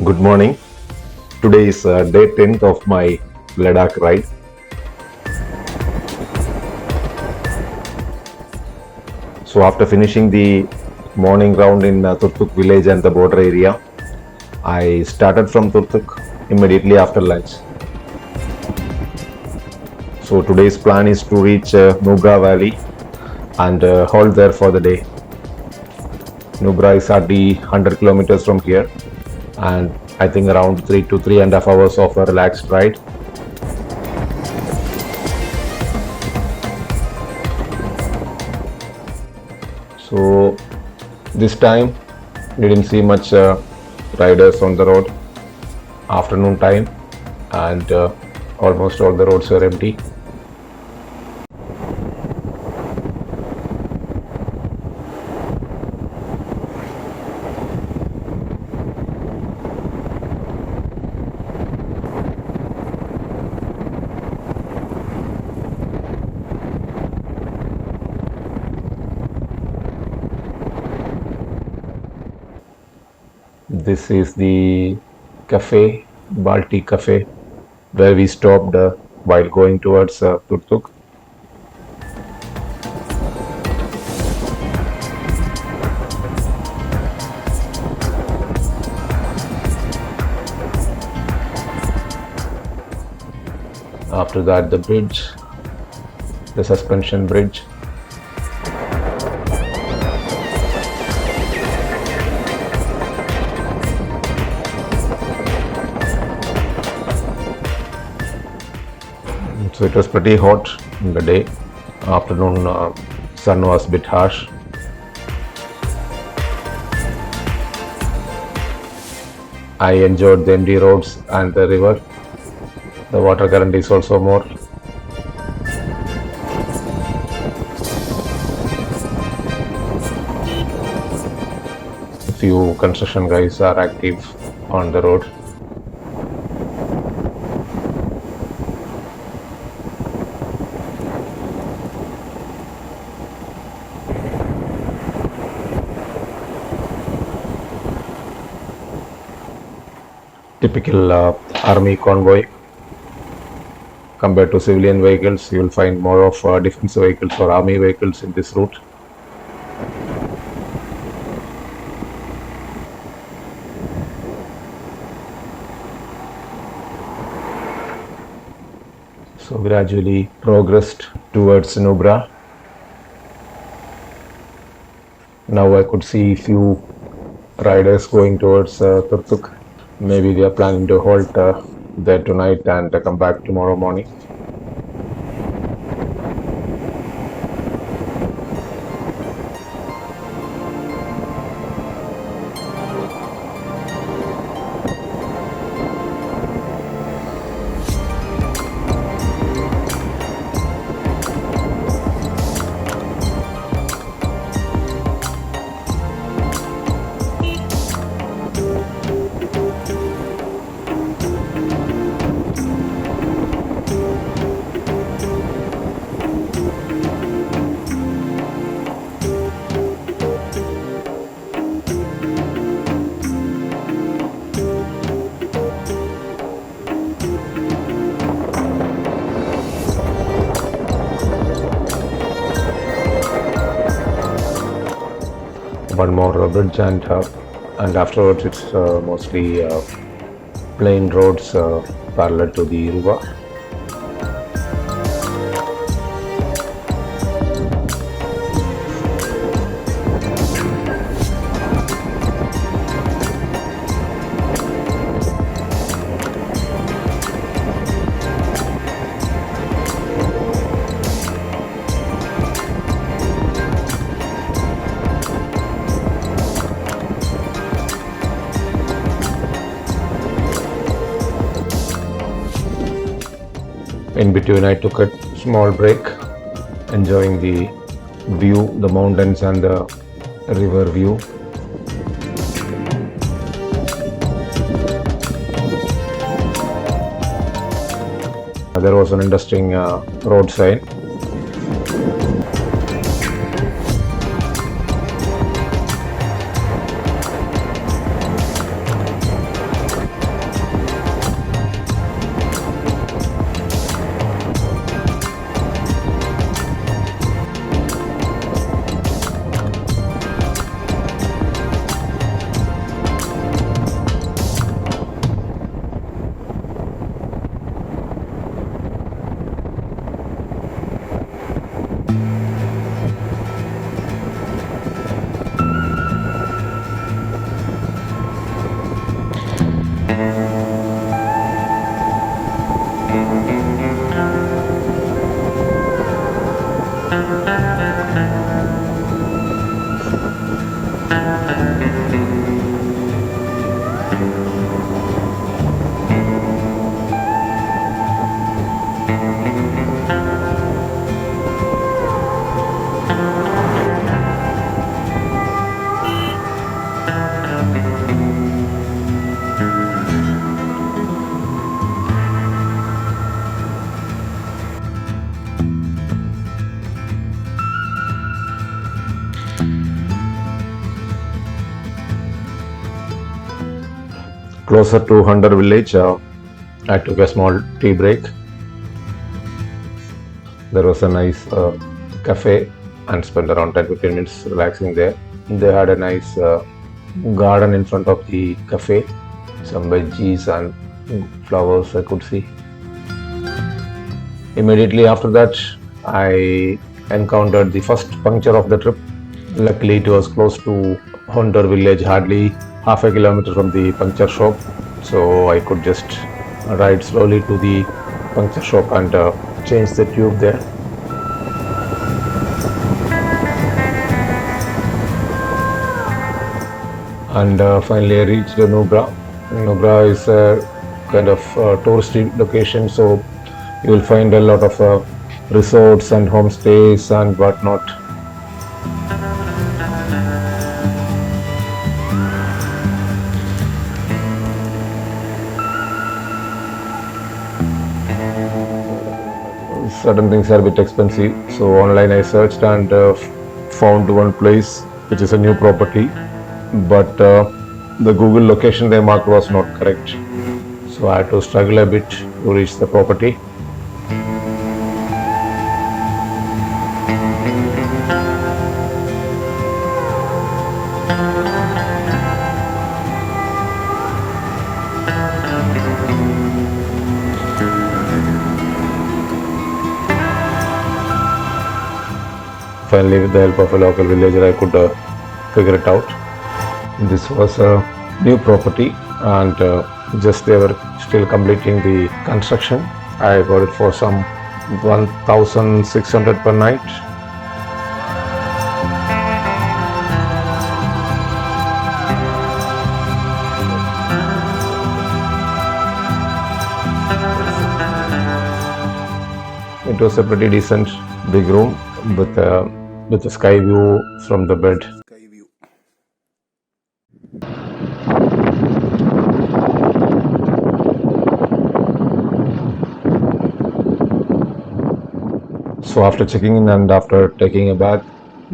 Good morning. Today is day 10th of my Ladakh ride. So after finishing the morning round in Turtuk village and the border area, I started from Turtuk immediately after lunch. So today's plan is to reach Nubra valley and halt there for the day. Nubra is hardly 100 kilometers from here, and I think around 3 to 3.5 hours of a relaxed ride. So this time we didn't see much riders on the road. Afternoon time, and almost all the roads were empty. This is the cafe, Baltic cafe, where we stopped while going towards Turtuk. After that, the bridge, the suspension bridge. So it was pretty hot in the day. Afternoon sun was a bit harsh. I enjoyed the empty roads and the river. The water current is also more. Few construction guys are active on the road. Typical army convoy. Compared to civilian vehicles, you will find more of defense vehicles or army vehicles in this route. So gradually progressed towards Nubra. Now I could see few riders going towards Turtuk. Maybe they are planning to halt there tonight and come back tomorrow morning. One more bridge and afterwards it's mostly plain roads parallel to the river. In between I took a small break, enjoying the view, the mountains and the river view. There was an interesting road sign. Closer to Hunter village, I took a small tea break. There was a nice cafe and spent around 10-15 minutes relaxing there. They had a nice garden in front of the cafe, some veggies and flowers I could see. Immediately after that, I encountered the first puncture of the trip. Luckily, it was close to Hunter village, hardly half a kilometer from the puncture shop. So I could just ride slowly to the puncture shop and change the tube there. And finally, I reached Nubra. Nubra is a kind of touristy location, so you will find a lot of resorts and homestays and whatnot. Certain things are a bit expensive, so online I searched and found one place which is a new property, but the Google location they marked was not correct, so I had to struggle a bit to reach the property. Finally, with the help of a local villager, I could figure it out. This was a new property, and just they were still completing the construction. I got it for some 1,600 per night. It was a pretty decent big room with a sky view from the bed. So after checking in and after taking a bath,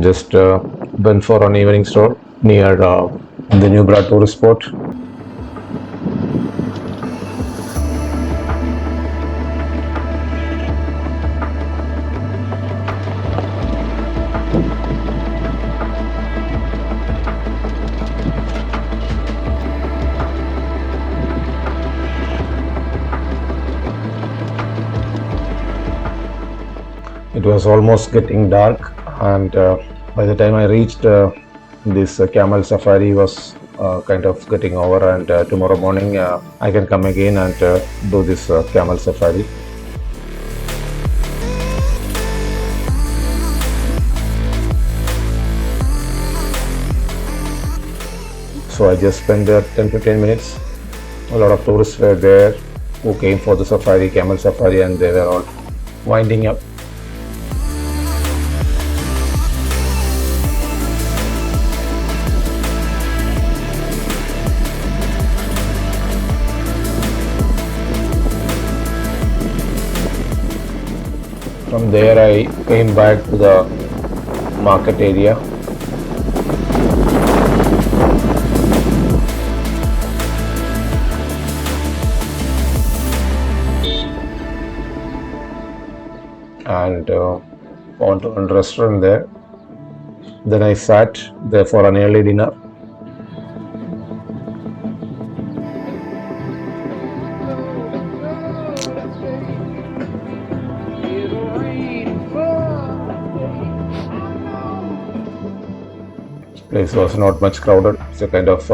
just went for an evening stroll near the Nubra tourist spot. It was almost getting dark, and by the time I reached this camel safari was kind of getting over, and tomorrow morning I can come again and do this camel safari. So I just spent 10-15 minutes. A lot of tourists were there who came for the safari, camel safari, and they were all winding up. From there I came back to the market area. And found one restaurant there. Then I sat there for an early dinner. Place was not much crowded. It's a kind of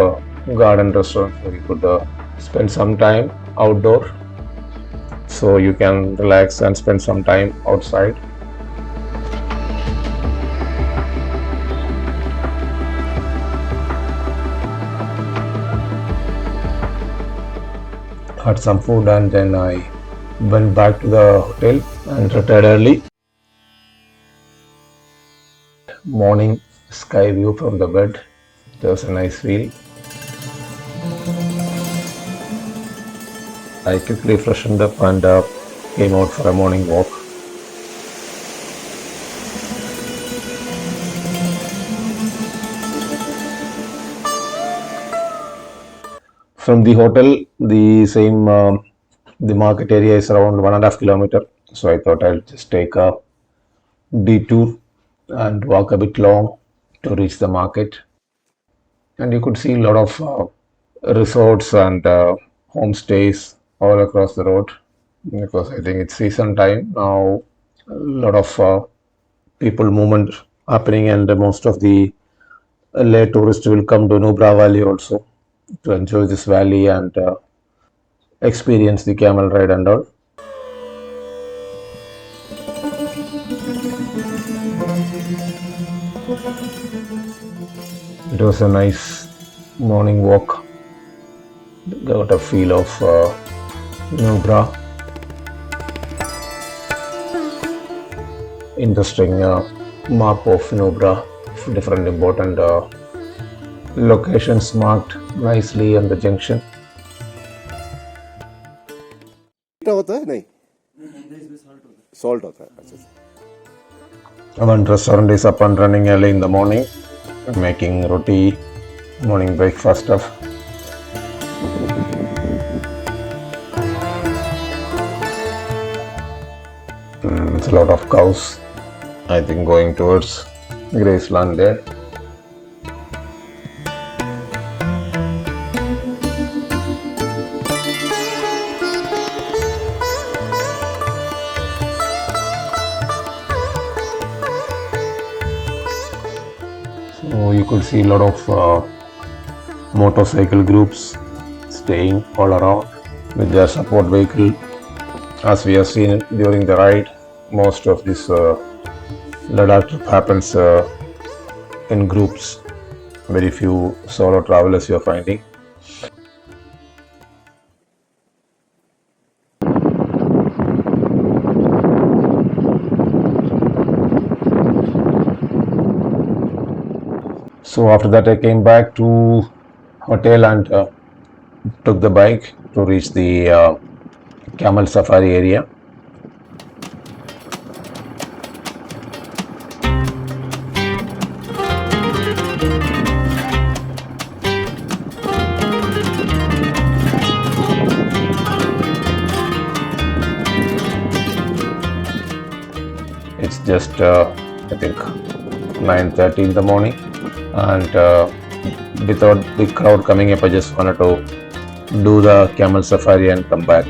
garden restaurant where you could spend some time outdoor, so you can relax and spend some time outside. Had some food and then I went back to the hotel and retired early. Morning sky view from the bed. There was a nice feel. I quickly freshened up and came out for a morning walk. From the hotel, the market area is around 1.5 kilometer. So I thought I'll just take a detour and walk a bit long to reach the market. And you could see a lot of resorts and homestays all across the road, because I think it's season time now. A lot of people movement happening, and most of the lay tourists will come to Nubra Valley also to enjoy this valley and experience the camel ride and all. It was a nice morning walk. Got a feel of Nubra. Interesting map of Nubra, different important locations marked nicely on the junction. होता है नहीं salt होता है अच्छा One restaurant is up and running early in the morning, making roti, morning breakfast stuff. It's a lot of cows, I think, going towards Graceland there. So you could see a lot of motorcycle groups staying all around with their support vehicle. As we have seen during the ride, most of this Ladakh trip happens in groups. Very few solo travelers you are finding. So after that I came back to hotel and took the bike to reach the camel safari area. It's just I think 9:30 in the morning, and without the crowd coming up, I just wanted to do the camel safari and come back.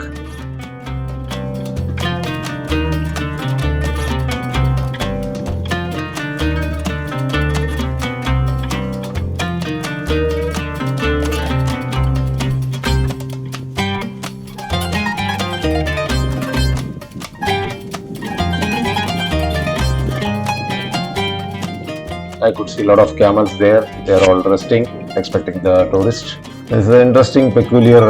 I could see a lot of camels there. They are all resting, expecting the tourists. This is an interesting, peculiar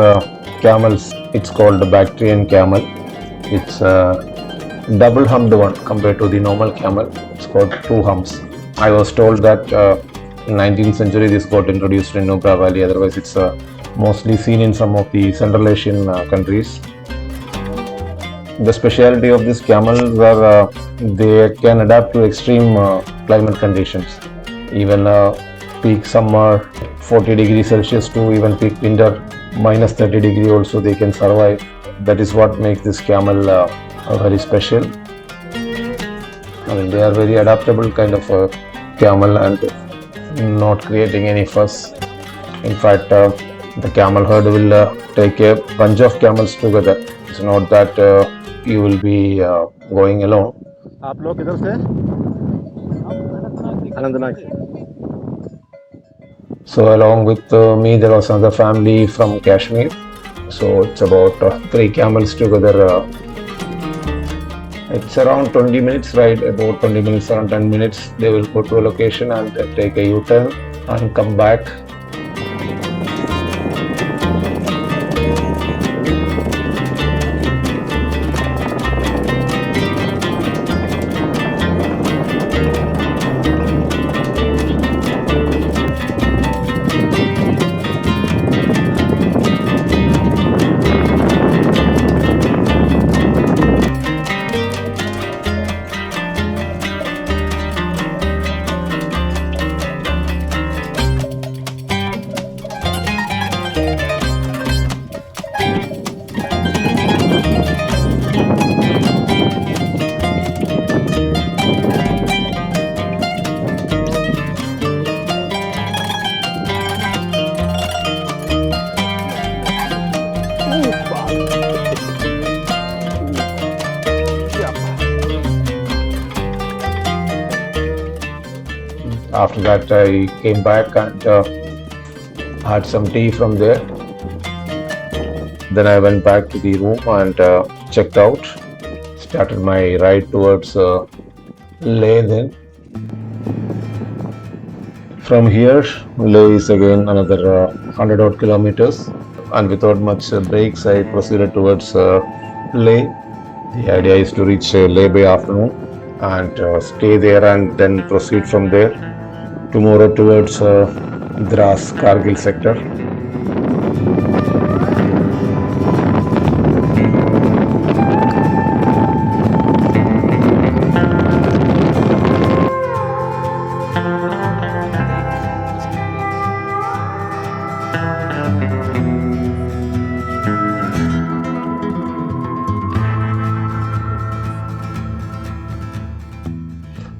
camels. It's called the Bactrian camel. It's a double humped one compared to the normal camel. It's got two humps. I was told that in 19th century this got introduced in Nubra Valley. Otherwise, it's mostly seen in some of the Central Asian countries. The specialty of these camels are they can adapt to extreme climate conditions. Even peak summer 40 degrees Celsius to even peak winter minus 30 degree also they can survive. That is what makes this camel very special. I mean, they are very adaptable kind of a camel and not creating any fuss. In fact, the camel herd will take a bunch of camels together. It's not that you will be going alone. आप लोग किधर से अनंतनाग से So along with me, there was another family from Kashmir. So it's about 3 camels together. It's around 20 minutes ride, about 20 minutes, around 10 minutes. They will go to a location and take a U-turn and come back. After that, I came back and had some tea from there. Then I went back to the room and checked out. Started my ride towards Leh then. From here, Leh is again another 100 odd kilometers, and without much breaks, I proceeded towards Leh. The idea is to reach Leh by afternoon and stay there and then proceed from there tomorrow towards Dras Kargil sector.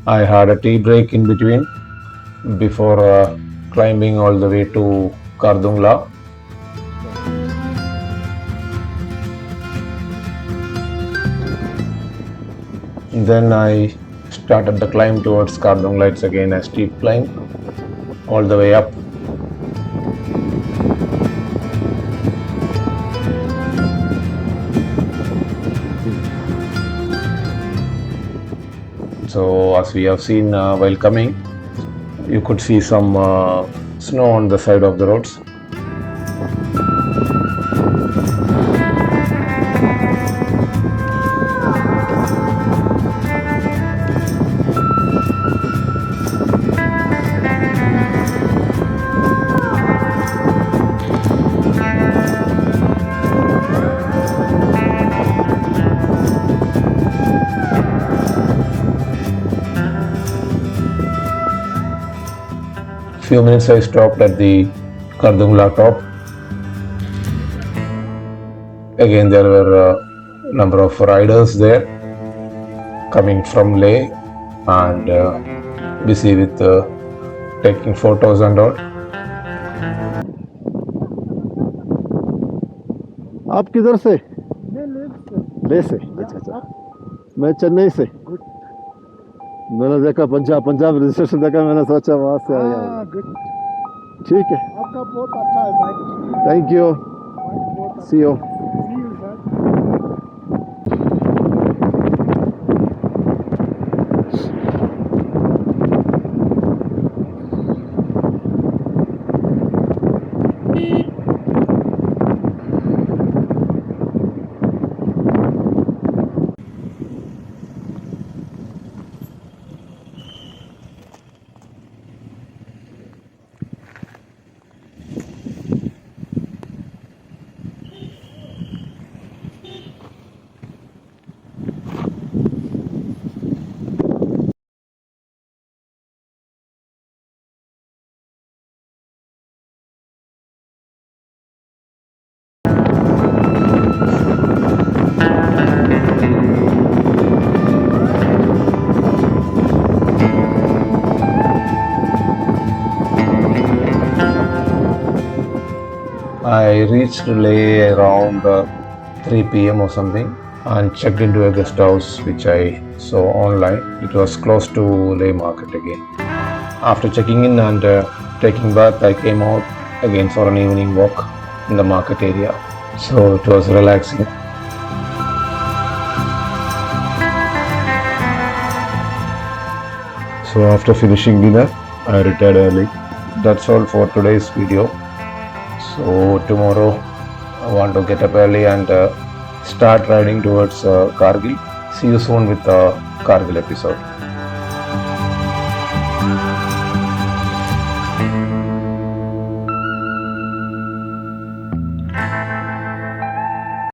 I had a tea break in between before climbing all the way to Kardungla. Then I started the climb towards Kardungla. It's again a steep climb all the way up. So as we have seen while coming, you could see some snow on the side of the roads. Few minutes I stopped at the Kardungla top. Again there were a number of riders there coming from Leh and busy with taking photos and all. आप किधर से? ले से। अच्छा। मैं चेन्नई से। मैंने देखा पंजाब रजिस्ट्रेशन देखा, मैंने सोचा वहाँ से आया। ठीक है, आपका बहुत अच्छा है bike. Thank you, see you. I reached Leh around 3 p.m. or something and checked into a guest house which I saw online. It was close to Leh market again. After checking in and taking bath, I came out again for an evening walk in the market area. So it was relaxing. So after finishing dinner, I retired early. That's all for today's video. So tomorrow I want to get up early and start riding towards Kargil. See you soon with the Kargil episode.